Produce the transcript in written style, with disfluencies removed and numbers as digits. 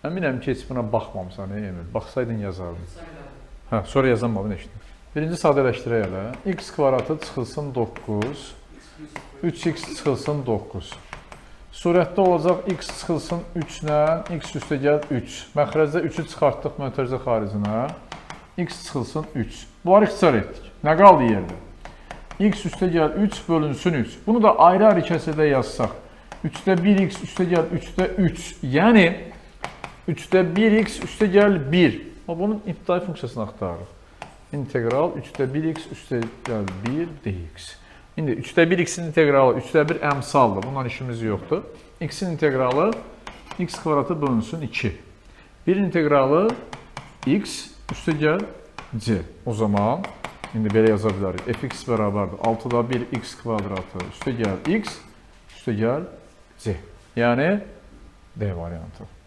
Əminəm ki, heç buna baxmamısan, Emil. Baxsaydın yazardın. Hə, sonra yazanmadın heç. Birinci sadələşdirək hələ. X kvadratı çıxılsın 9. 3x çıxılsın 9. Surətdə olacaq x çıxılsın 3 ilə, x üstə gəl 3. Məxrəcdə 3-ü çıxartdıq mötərizə xaricinə. X çıxılsın 3. Bunları ixtisar etdik. Nə qaldı yerdə? X üstə gəl 3 bölünsün 3. Bunu da ayrı-ayrı kəsədə yazsaq. 3-də 1x üstə gəl 3-də 3. Yəni 3-də 1x üstə gəl 1. Bunun ibtidai funksiyasını axtarırıq. İntegral 3-də 1x üstə gəl 1 dx. İndi 3-də 1x-in integralı 3-də 1 əmsaldır. Bundan işimiz yoxdur. X-in integralı x kvadratı bölünsün 2. 1 integralı x üstə gəl c. O zaman indi belə yaza bilərik. Fx bərabərdir. 6-da 1 x kvadratı üstə gəl x üstə gəl c. Yəni D variantı.